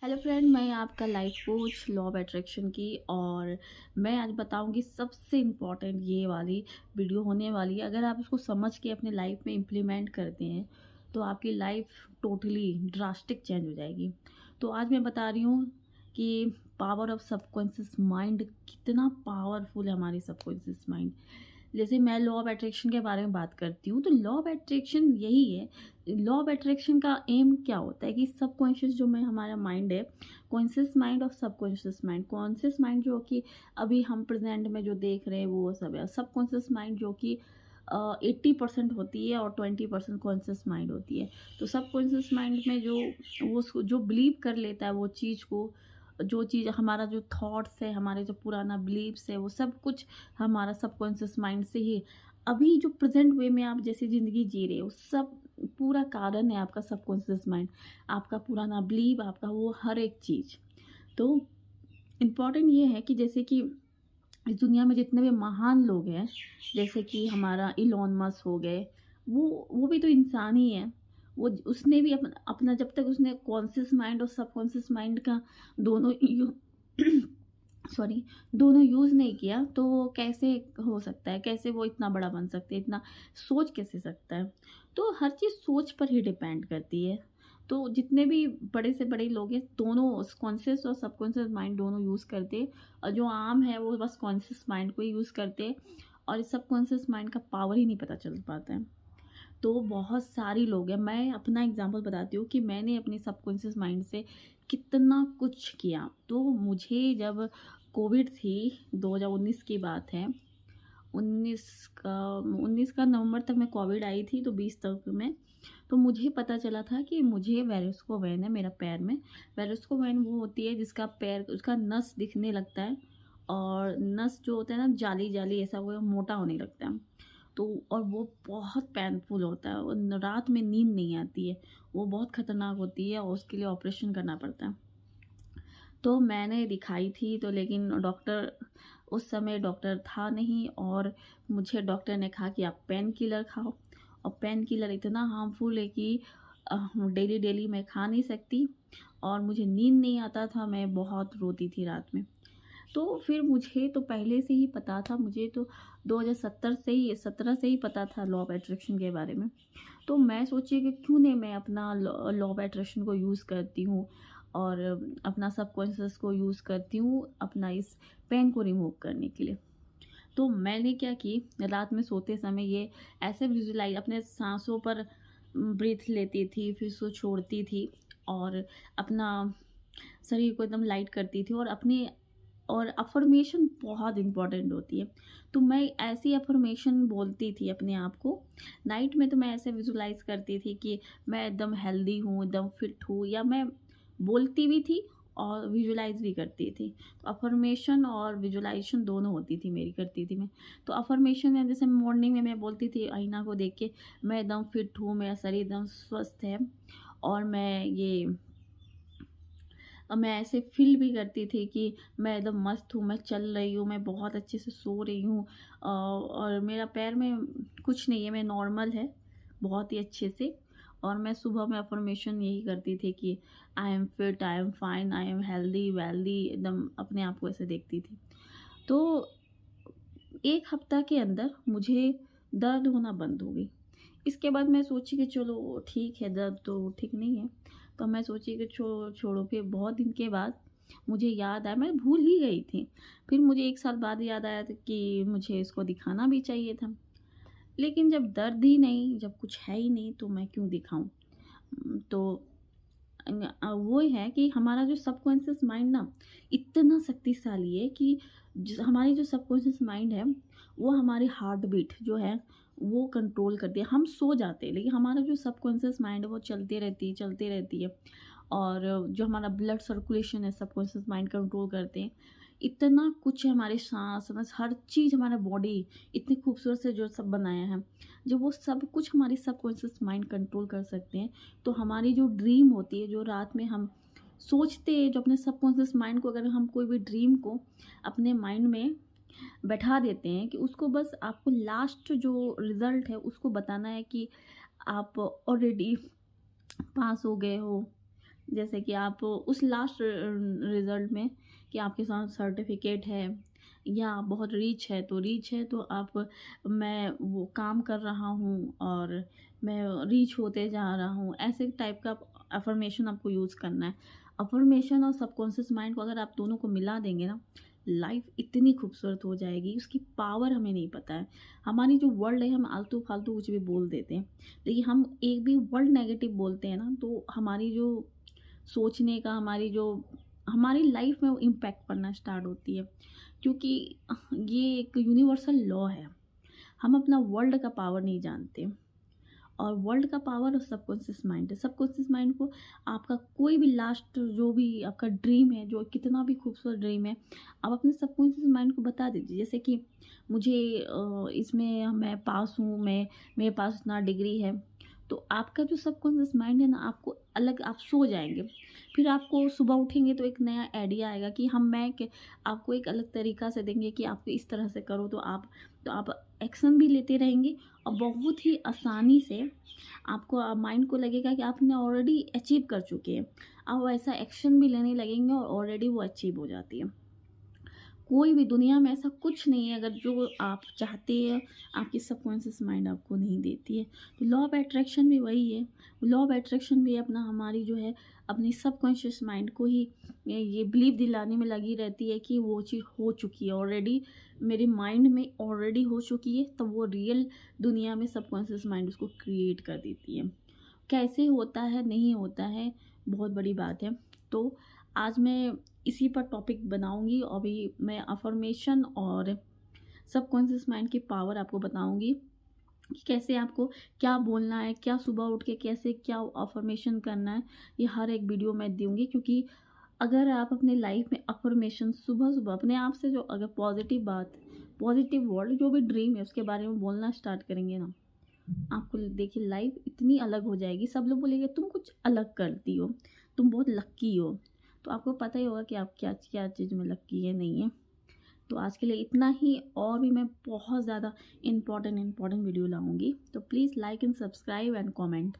Hello friend, मैं आपका life coach law of attraction की। और मैं आज बताऊंगी सबसे इम्पॉर्टेंट ये वाली वीडियो होने वाली है। अगर आप इसको समझ के अपने लाइफ में इम्प्लीमेंट करते हैं तो आपकी लाइफ टोटली ड्रास्टिक चेंज हो जाएगी। तो आज मैं बता रही हूँ कि पावर ऑफ सबकॉन्शियस माइंड कितना पावरफुल है। हमारी सबकॉन्शियस माइंड, जैसे मैं लॉ ऑफ अट्रैक्शन के बारे में बात करती हूँ तो लॉ ऑफ अट्रैक्शन यही है। लॉ ऑफ अट्रैक्शन का एम क्या होता है कि सबकॉन्शियस जो मैं हमारा माइंड है, कॉन्शियस माइंड और सबकॉन्शियस माइंड। कॉन्शियस माइंड जो कि अभी हम प्रेजेंट में जो देख रहे हैं वो सब है। सबकॉन्शियस माइंड जो कि 80% होती है और 20% कॉन्शियस माइंड होती है। तो सबकॉन्शियस माइंड में जो वो जो बिलीव कर लेता है वो चीज़ को, जो चीज़ हमारा जो थॉट्स है, हमारे जो पुराना बिलीव्स है, वो सब कुछ हमारा सबकॉन्शियस माइंड से ही अभी जो प्रेजेंट वे में आप जैसे ज़िंदगी जी रहे हो, सब पूरा कारण है आपका सबकॉन्शियस माइंड। आपका पुराना बिलीव, आपका वो हर एक चीज़। तो इम्पॉर्टेंट ये है कि जैसे कि इस दुनिया में जितने भी महान लोग हैं, जैसे कि हमारा इलॉन मस्क हो गए, वो भी तो इंसान ही है। वो उसने भी अपना जब तक उसने कॉन्शियस माइंड और सबकॉन्शियस माइंड का दोनों सॉरी, दोनों यूज़ नहीं किया तो वो कैसे हो सकता है, कैसे वो इतना बड़ा बन सकते हैं, इतना सोच कैसे सकता है। तो हर चीज़ सोच पर ही डिपेंड करती है। तो जितने भी बड़े से बड़े लोग हैं, दोनों कॉन्शियस और सबकॉन्शियस माइंड दोनों यूज़ करते हैं। और जो आम है वो बस कॉन्शियस माइंड को ही यूज़ करते हैं और इस सबकॉन्शियस माइंड का पावर ही नहीं पता चल पाता है। तो बहुत सारी लोग हैं, मैं अपना एग्जांपल बताती हूँ कि मैंने अपने सबकॉन्शियस माइंड से कितना कुछ किया। तो मुझे जब कोविड थी, 2019 की बात है, 19 का 19 का नवंबर तक मैं कोविड आई थी, तो 20 तक में तो मुझे पता चला था कि मुझे वेरिस्को वेन है मेरा पैर में। वेरिस्को वेन वो होती है जिसका पैर, उसका नस दिखने लगता है और नस जो होता है ना, जाली जाली ऐसा वो मोटा होने लगता है। तो और वो बहुत पेनफुल होता है और रात में नींद नहीं आती है। वो बहुत ख़तरनाक होती है और उसके लिए ऑपरेशन करना पड़ता है। तो मैंने दिखाई थी, तो लेकिन डॉक्टर, उस समय डॉक्टर था नहीं और मुझे डॉक्टर ने कहा कि आप पेन किलर खाओ। और पेन किलर इतना हार्मफुल है कि डेली डेली मैं खा नहीं सकती और मुझे नींद नहीं आता था, मैं बहुत रोती थी रात में। तो फिर मुझे तो पहले से ही पता था, मुझे तो 2017 से ही पता था लॉ ऑफ अट्रैक्शन के बारे में। तो मैं सोची कि क्यों नहीं मैं अपना लॉ ऑफ अट्रैक्शन को यूज़ करती हूँ और अपना सबकॉन्शियस को यूज़ करती हूँ अपना इस पेन को रिमूव करने के लिए। तो मैंने क्या की, रात में सोते समय ये ऐसे विजुलाइज अपने सांसों पर ब्रीथ लेती थी, फिर उसको छोड़ती थी और अपना शरीर को एकदम लाइट करती थी। और अफ़र्मेशन बहुत इम्पॉर्टेंट होती है। तो मैं ऐसी अफ़र्मेशन बोलती थी अपने आप को। नाइट में तो मैं ऐसे विजुलाइज़ करती थी कि मैं एकदम हेल्दी हूँ, एकदम फिट हूँ, या मैं बोलती भी थी और विजुलाइज़ भी करती थी। तो अफ़र्मेशन और विजुलाइज़ेशन दोनों होती थी मेरी, करती थी मैं। तो अफ़र्मेशन में जैसे मॉर्निंग में मैं बोलती थी आईना को देख के, मैं एकदम फिट हूँ, मेरा शरीर एकदम स्वस्थ है और मैं ये मैं ऐसे फ़ील भी करती थी कि मैं एकदम मस्त हूँ, मैं चल रही हूँ, मैं बहुत अच्छे से सो रही हूँ और मेरा पैर में कुछ नहीं है, मैं नॉर्मल है, बहुत ही अच्छे से। और मैं सुबह में अफ़र्मेशन यही करती थी कि I am fit, I am fine, I am healthy, wealthy, एकदम अपने आप को ऐसे देखती थी। तो 1 हफ़्ता के अंदर मुझे दर्द होना बंद हो गई। इसके बाद मैं सोची कि चलो ठीक है, दर्द तो ठीक नहीं है। तो मैं सोची कि छोड़ो। फिर बहुत दिन के बाद मुझे याद आया, मैं भूल ही गई थी। फिर मुझे 1 साल बाद याद आया था कि मुझे इसको दिखाना भी चाहिए था। लेकिन जब दर्द ही नहीं, जब कुछ है ही नहीं तो मैं क्यों दिखाऊँ? तो वो है कि हमारा जो सबकॉन्शियस माइंड ना इतना शक्तिशाली है कि हमारी जो सबकॉन्शियस माइंड है वो हमारी हार्ट बीट जो है वो कंट्रोल करती है। हम सो जाते हैं लेकिन हमारा जो सबकॉन्शियस माइंड है वो चलती रहती है। और जो हमारा ब्लड सर्कुलेशन है सबकॉन्शियस माइंड कंट्रोल करते हैं। इतना कुछ है, हमारे सांस बस हर चीज़, हमारा बॉडी इतनी खूबसूरत से जो सब बनाया है, जब वो सब कुछ हमारी सबकॉन्शियस माइंड कंट्रोल कर सकते हैं तो हमारी जो ड्रीम होती है, जो रात में हम सोचते हैं, जो अपने सबकॉन्शियस माइंड को, अगर हम कोई भी ड्रीम को अपने माइंड में बैठा देते हैं कि उसको बस आपको लास्ट जो रिज़ल्ट है उसको बताना है कि आप ऑलरेडी पास हो गए हो, जैसे कि आप उस लास्ट रिज़ल्ट में कि आपके साथ सर्टिफ़िकेट है या आप बहुत रीच है तो आप मैं वो काम कर रहा हूँ और मैं रीच होते जा रहा हूँ, ऐसे टाइप का अफ़र्मेशन आपको यूज़ करना है। अफ़र्मेशन और सबकॉन्शियस माइंड को अगर आप दोनों को मिला देंगे ना, लाइफ़ इतनी खूबसूरत हो जाएगी, उसकी पावर हमें नहीं पता है। हमारी जो वर्ल्ड है, हम आलतू-फालतू कुछ भी बोल देते हैं। देखिए हम एक भी वर्ड नेगेटिव बोलते हैं ना, तो हमारी जो सोचने का हमारी लाइफ में वो इम्पैक्ट पड़ना स्टार्ट होती है, क्योंकि ये एक यूनिवर्सल लॉ है। हम अपना वर्ल्ड का पावर नहीं जानते और वर्ल्ड का पावर और सबकॉन्शियस माइंड है। सबकॉन्शियस माइंड को आपका कोई भी लास्ट जो भी आपका ड्रीम है, जो कितना भी खूबसूरत ड्रीम है, आप अपने सबकॉन्शियस माइंड को बता दीजिए। जैसे कि मुझे इसमें मैं पास हूँ, मैं मेरे पास इतना डिग्री है, तो आपका जो सबकॉन्शियस माइंड है ना, आपको अलग आप सो जाएँगे। फिर आपको सुबह उठेंगे तो एक नया आइडिया आएगा कि हम मैं के आपको एक अलग तरीक़ा से देंगे कि आप इस तरह से करो, तो आप एक्शन भी लेते रहेंगे और बहुत ही आसानी से आपको माइंड को लगेगा कि आपने ऑलरेडी अचीव कर चुके हैं। आप वैसा एक्शन भी लेने लगेंगे और ऑलरेडी वो अचीव हो जाती है। कोई भी दुनिया में ऐसा कुछ नहीं है अगर जो आप चाहते हैं आपकी सबकॉन्शियस माइंड आपको नहीं देती है। तो लॉ ऑफ अट्रैक्शन भी वही है। लॉ ऑफ अट्रैक्शन भी अपना हमारी जो है अपनी सबकॉन्शियस माइंड को ही ये बिलीव दिलाने में लगी रहती है कि वो चीज़ हो चुकी है ऑलरेडी, मेरे माइंड में ऑलरेडी हो चुकी है, तब वो रियल दुनिया में सबकॉन्शियस माइंड उसको क्रिएट कर देती है। कैसे होता है, नहीं होता है, बहुत बड़ी बात है। तो आज मैं इसी पर टॉपिक बनाऊँगी। अभी मैं अफ़र्मेशन और सबकॉन्शियस माइंड की पावर आपको बताऊँगी कि कैसे आपको क्या बोलना है, क्या सुबह उठ के कैसे क्या अफ़र्मेशन करना है, ये हर एक वीडियो मैं दूँगी। क्योंकि अगर आप अपने लाइफ़ में अफ़र्मेशन सुबह-सुबह अपने आप से जो अगर पॉज़िटिव बात, पॉज़िटिव वर्ड जो भी ड्रीम है उसके बारे में बोलना स्टार्ट करेंगे ना, आपको देखिए लाइफ इतनी अलग हो जाएगी। सब लोग बोलेंगे तुम कुछ अलग करती हो, तुम बहुत लक्की हो। तो आपको पता ही होगा कि आप क्या क्या चीज़ में लक्की है, नहीं है। तो आज के लिए इतना ही, और भी मैं बहुत ज़्यादा इम्पोर्टेंट वीडियो लाऊंगी। तो please like and subscribe and comment.